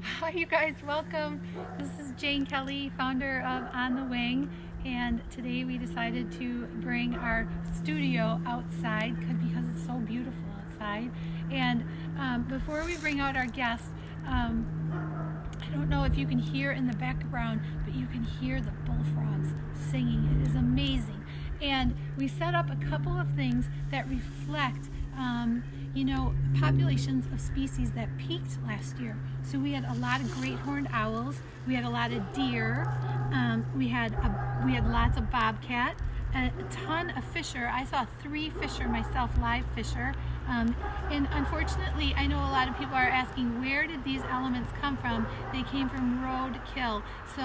Hi you guys, welcome. This is Jane Kelly, founder of On the Wing, and today we decided to bring our studio outside because it's so beautiful outside. And before we bring out our guests, I don't know if you can hear in the background, but you can hear the bullfrogs singing. It is amazing. And we set up a couple of things that reflect populations of species that peaked last year. So we had a lot of great horned owls, we had a lot of deer, we had lots of bobcat, a ton of fisher. I saw 3 fisher myself, live fisher. And unfortunately, I know a lot of people are asking, where did these elements come from? They came from roadkill. So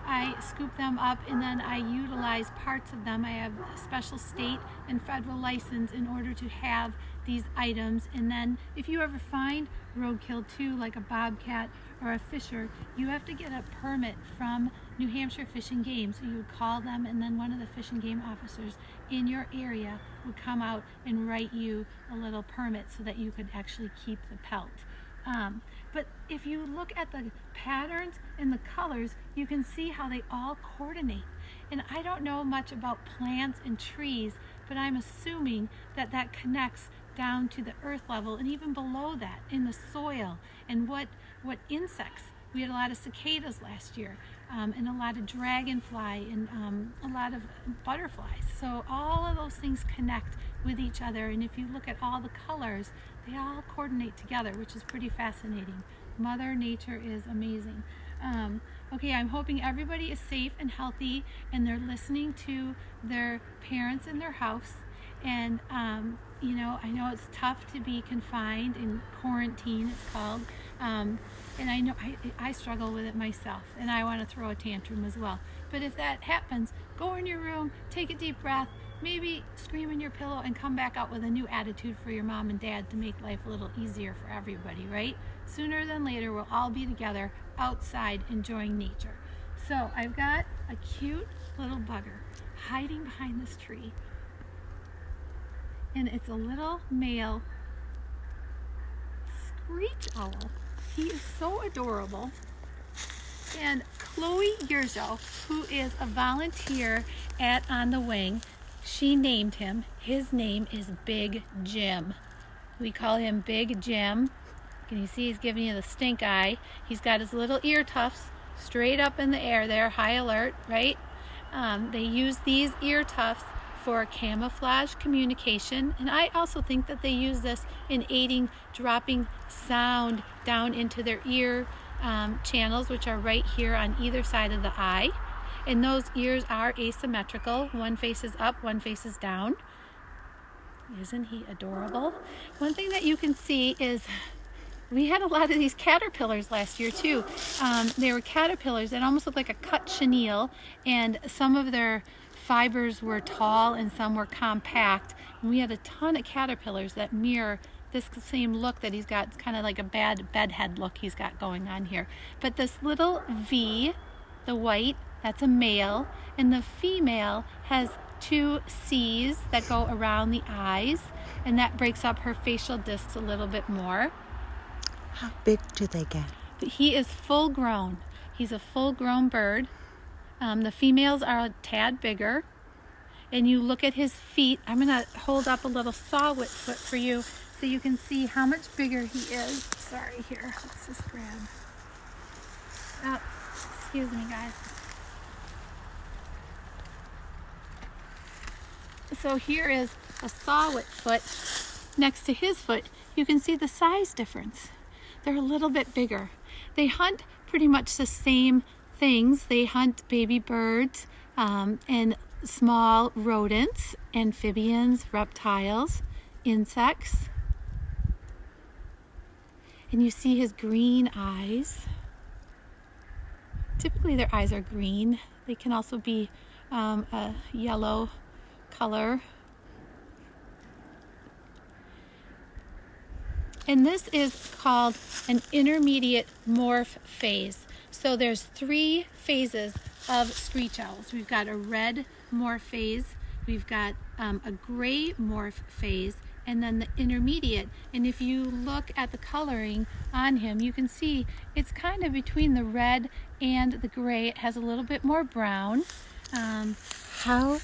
I scoop them up and then I utilize parts of them. I have a special state and federal license in order to have these items. And then if you ever find roadkill too, like a bobcat or a fisher, you have to get a permit from New Hampshire Fish and Game. So you would call them, and then one of the Fish and Game officers in your area would come out and write you a little permit so that you could actually keep the pelt. But if you look at the patterns and the colors, you can see how they all coordinate. And I don't know much about plants and trees, but I'm assuming that that connects down to the earth level and even below that in the soil. And what insects. We had a lot of cicadas last year, and a lot of dragonfly, and a lot of butterflies. So all of those things connect with each other, and if you look at all the colors, they all coordinate together, which is pretty fascinating. Mother Nature is amazing. Okay, I'm hoping everybody is safe and healthy, and they're listening to their parents in their house. And I know it's tough to be confined in quarantine, it's called. And I know I struggle with it myself, and I want to throw a tantrum as well. But if that happens, go in your room, take a deep breath, maybe scream in your pillow, and come back out with a new attitude for your mom and dad to make life a little easier for everybody, right? Sooner than later, we'll all be together outside enjoying nature. So I've got a cute little bugger hiding behind this tree. And it's a little male screech owl. He is so adorable. And Chloe Yerzo, who is a volunteer at On the Wing, she named him. His name is Big Jim. We call him Big Jim. Can you see he's giving you the stink eye? He's got his little ear tufts straight up in the air there, high alert, right? They use these ear tufts for camouflage communication, and I also think that they use this in aiding dropping sound down into their ear channels, which are right here on either side of the eye. And those ears are asymmetrical. One faces up, one faces down. Isn't he adorable? One thing that you can see is we had a lot of these caterpillars last year too. They were caterpillars that almost looked like a cut chenille, and some of their fibers were tall and some were compact. And we had a ton of caterpillars that mirror this same look that he's got. It's kind of like a bad bedhead look he's got going on here. But this little V, the white, that's a male, and the female has 2 C's that go around the eyes, and that breaks up her facial discs a little bit more. How big do they get? But he is full grown. He's a full grown bird. The females are a tad bigger. And you look at his feet. I'm going to hold up a little saw-whet foot for you so you can see how much bigger he is. Sorry, here. Let's just grab. Oh, excuse me, guys. So here is a saw-whet foot next to his foot. You can see the size difference. They're a little bit bigger. They hunt pretty much the same things. They hunt baby birds and small rodents, amphibians, reptiles, insects. And you see his green eyes. Typically their eyes are green. They can also be a yellow color. And this is called an intermediate morph phase. So there's 3 phases of screech owls. We've got a red morph phase, we've got a gray morph phase, and then the intermediate. And if you look at the coloring on him, you can see it's kind of between the red and the gray. It has a little bit more brown. How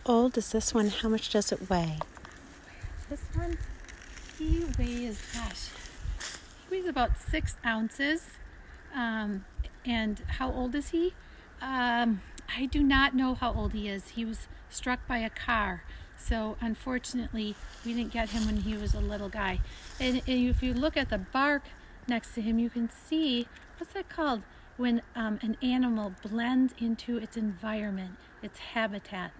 old is this one? How much does it weigh? This one, he weighs, he weighs about 6 ounces. And how old is he? I do not know how old he is. He was struck by a car. So unfortunately, we didn't get him when he was a little guy. And if you look at the bark next to him, you can see, what's that called? When an animal blends into its environment, its habitat.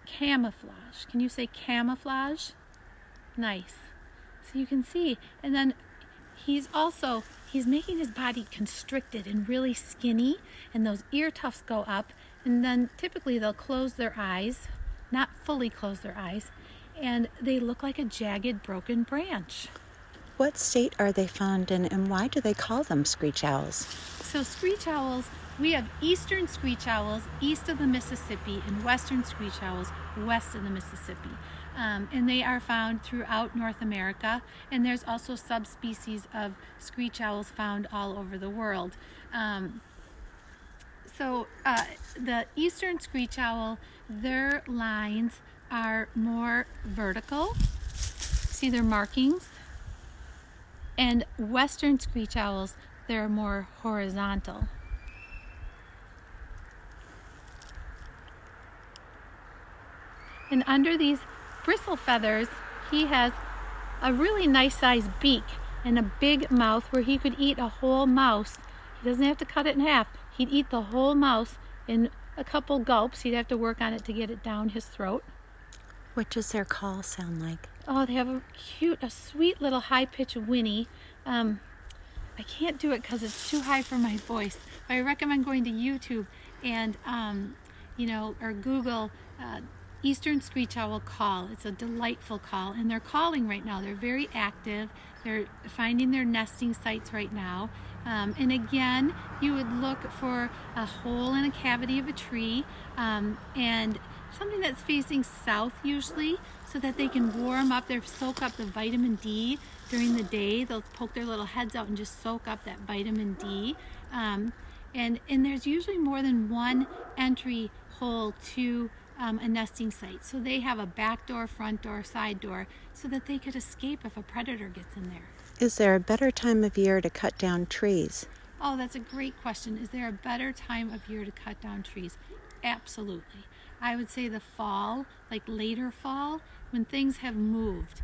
Camouflage. Can you say camouflage? Nice. So you can see. And then he's making his body constricted and really skinny, and those ear tufts go up, and then typically they'll close their eyes, not fully close their eyes, and they look like a jagged, broken branch. What state are they found in, and why do they call them screech owls? So screech owls, we have eastern screech owls east of the Mississippi and western screech owls west of the Mississippi. And they are found throughout North America, and there's also subspecies of screech owls found all over the world. The eastern screech owl, their lines are more vertical. See their markings? And western screech owls, they're more horizontal. And under these bristle feathers, he has a really nice sized beak and a big mouth where he could eat a whole mouse. He doesn't have to cut it in half. He'd eat the whole mouse in a couple gulps. He'd have to work on it to get it down his throat. What does their call sound like? Oh, they have a sweet little high-pitched whinny. I can't do it because it's too high for my voice. But I recommend going to YouTube and, or Google Eastern Screech Owl call. It's a delightful call, and they're calling right now. They're very active. They're finding their nesting sites right now. And again, you would look for a hole in a cavity of a tree, and something that's facing south usually, so that they can warm up, soak up the vitamin D during the day. They'll poke their little heads out and just soak up that vitamin D. And there's usually more than one entry hole to a nesting site. So they have a back door, front door, side door, so that they could escape if a predator gets in there. Is there a better time of year to cut down trees? Oh, that's a great question. Is there a better time of year to cut down trees? Absolutely. I would say the fall, like later fall, when things have moved.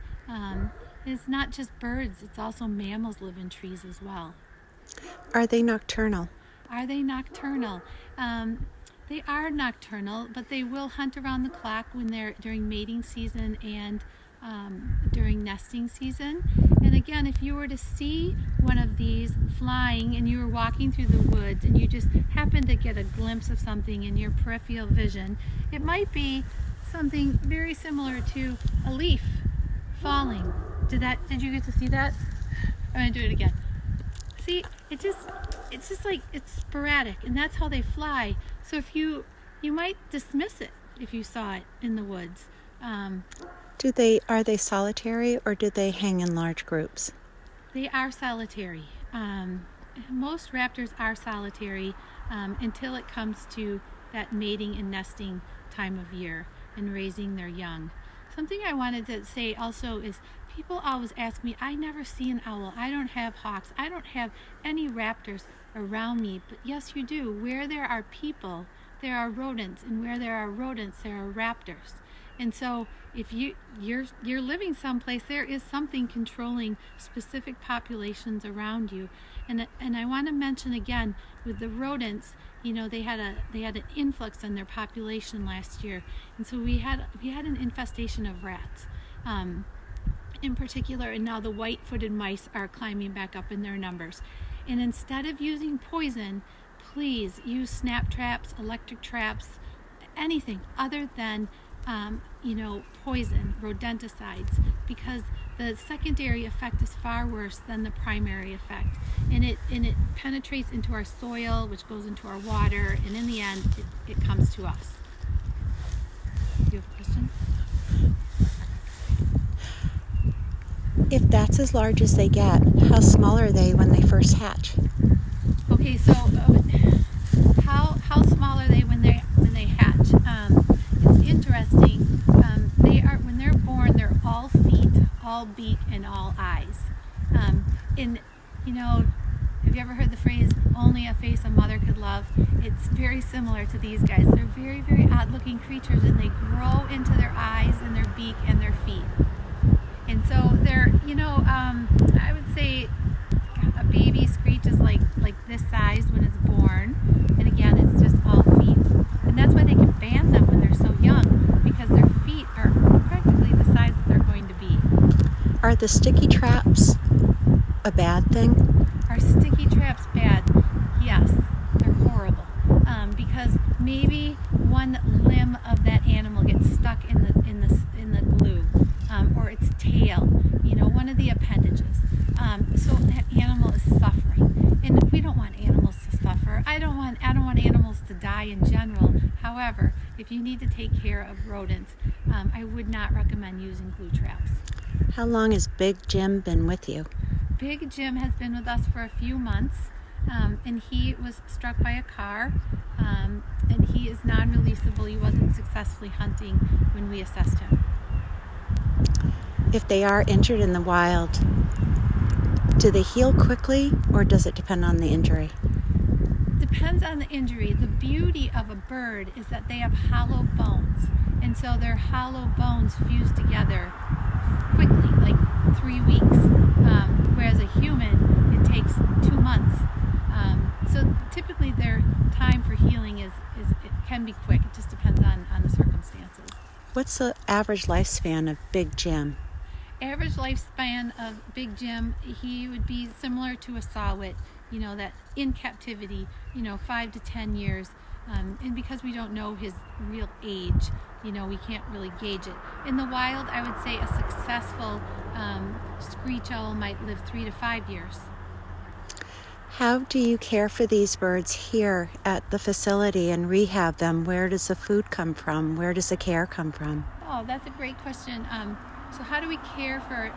It's not just birds, it's also mammals live in trees as well. Are they nocturnal? Are they nocturnal? They are nocturnal, but they will hunt around the clock when they're during mating season and during nesting season. And again, if you were to see one of these flying and you were walking through the woods and you just happened to get a glimpse of something in your peripheral vision, it might be something very similar to a leaf falling. Did you get to see that? I'm gonna do it again. See, it's just like it's sporadic, and that's how they fly. So if you might dismiss it if you saw it in the woods. Are they solitary, or do they hang in large groups? They are solitary. Most raptors are solitary until it comes to that mating and nesting time of year and raising their young. Something I wanted to say also is people always ask me, I never see an owl. I don't have hawks. I don't have any raptors around me. But yes, you do. Where there are people, there are rodents. And where there are rodents, there are raptors. And so if you're living someplace, there is something controlling specific populations around you. And I want to mention again, with the rodents, they had an influx in their population last year, and so we had an infestation of rats, in particular. And now the white-footed mice are climbing back up in their numbers. And instead of using poison, please use snap traps, electric traps, anything other than poison, rodenticides, because the secondary effect is far worse than the primary effect, and it penetrates into our soil, which goes into our water, and in the end it comes to us. Do you have a question? If that's as large as they get, how small are they when they first hatch? Okay, so how small are they when they hatch? It's interesting. They are when they're born. They're all feet, all beak, and all eyes. And you know, have you ever heard the phrase "only a face a mother could love"? It's very similar to these guys. They're very, very odd-looking creatures, and they grow into their eyes and their beak and their feet. And so they're, I would say a baby Screech is like this size when it's born, and again, it's just all feet. And that's why they can ban them when they're so young, because their feet are practically the size that they're going to be. Are the sticky traps a bad thing? Are sticky traps bad? Yes, they're horrible. Because maybe one limb of that animal gets stuck in the glue, or its tail, one of the appendages. So that animal is suffering, and we don't want animals to suffer. I don't want animals to die in general. However, if you need to take care of rodents, I would not recommend using glue traps. How long has Big Jim been with you? Big Jim has been with us for a few months, and he was struck by a car, and he is non-releasable. He wasn't successfully hunting when we assessed him. If they are injured in the wild, do they heal quickly, or does it depend on the injury? Depends on the injury. The beauty of a bird is that they have hollow bones, and so their hollow bones fuse together quickly, like 3 weeks, whereas a human, it takes 2 months. So typically their time for healing it can be quick. It just depends on the circumstances. What's the average lifespan of Big Jim? Average lifespan of Big Jim, he would be similar to a saw-whet, that in captivity, 5 to 10 years. And because we don't know his real age, we can't really gauge it. In the wild, I would say a successful screech owl might live 3 to 5 years. How do you care for these birds here at the facility and rehab them? Where does the food come from? Where does the care come from? Oh, that's a great question. So how do we care for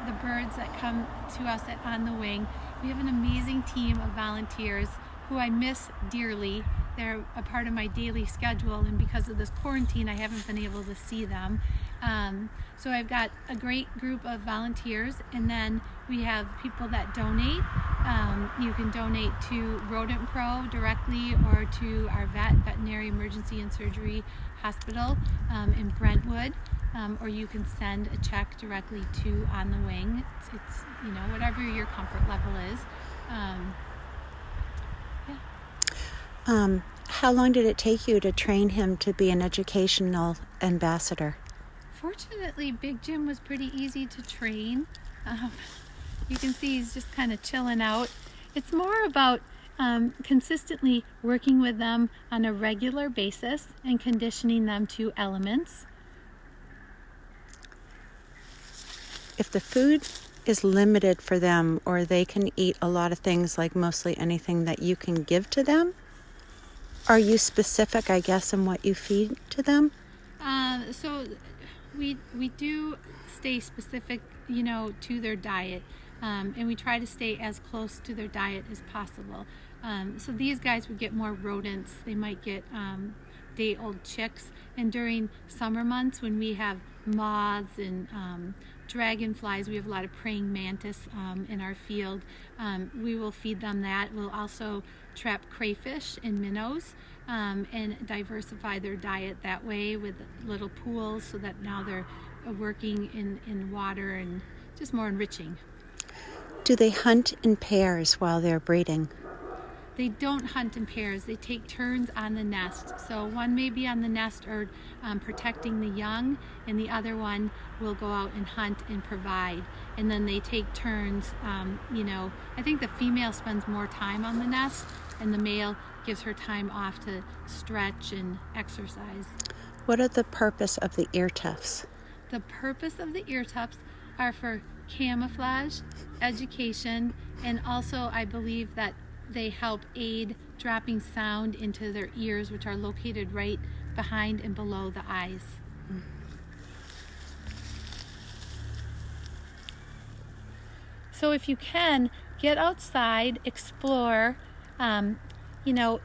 the birds that come to us On the Wing? We have an amazing team of volunteers who I miss dearly. They're a part of my daily schedule, and because of this quarantine, I haven't been able to see them. So I've got a great group of volunteers, and then we have people that donate. You can donate to Rodent Pro directly, or to our veterinary emergency and surgery hospital in Brentwood, or you can send a check directly to On the Wing. It's whatever your comfort level is. How long did it take you to train him to be an educational ambassador? Fortunately, Big Jim was pretty easy to train. You can see he's just kind of chilling out. It's more about consistently working with them on a regular basis and conditioning them to elements. If the food is limited for them, or they can eat a lot of things, like mostly anything that you can give to them, are you specific, I guess, in what you feed to them? So we do stay specific, to their diet, and we try to stay as close to their diet as possible. So these guys would get more rodents. They might get day-old chicks, and during summer months when we have moths and dragonflies, we have a lot of praying mantis in our field. We will feed them that. We'll also trap crayfish and minnows and diversify their diet that way with little pools, so that now they're working in water and just more enriching. Do they hunt in pairs while they're breeding? They don't hunt in pairs. They take turns on the nest. So one may be on the nest or protecting the young, and the other one will go out and hunt and provide. And then they take turns. I think the female spends more time on the nest, and the male gives her time off to stretch and exercise. What are the purpose of the ear tufts? The purpose of the ear tufts are for camouflage, education, and also I believe that they help aid dropping sound into their ears, which are located right behind and below the eyes. So if you can, get outside, explore. You know,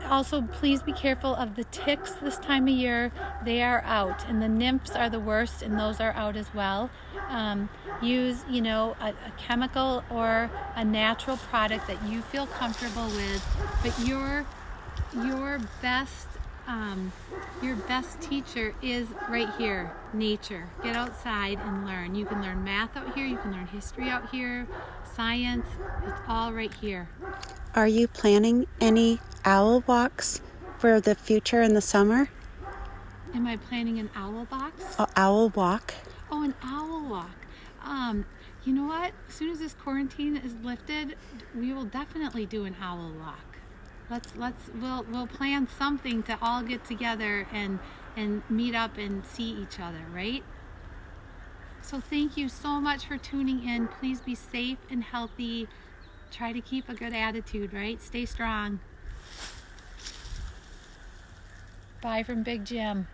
also please be careful of the ticks this time of year. They are out, and the nymphs are the worst, and those are out as well. Use, you know, a chemical or a natural product that you feel comfortable with, but your best teacher is right here, nature. Get outside and learn. You can learn math out here, you can learn history out here, science, it's all right here. Are you planning any owl walks for the future in the summer? Am I planning an owl box? Owl walk. Oh, an owl walk. You know what? As soon as this quarantine is lifted, we will definitely do an owl walk. We'll plan something to all get together and meet up and see each other, right? So thank you so much for tuning in. Please be safe and healthy. Try to keep a good attitude, right? Stay strong. Bye from Big Jim.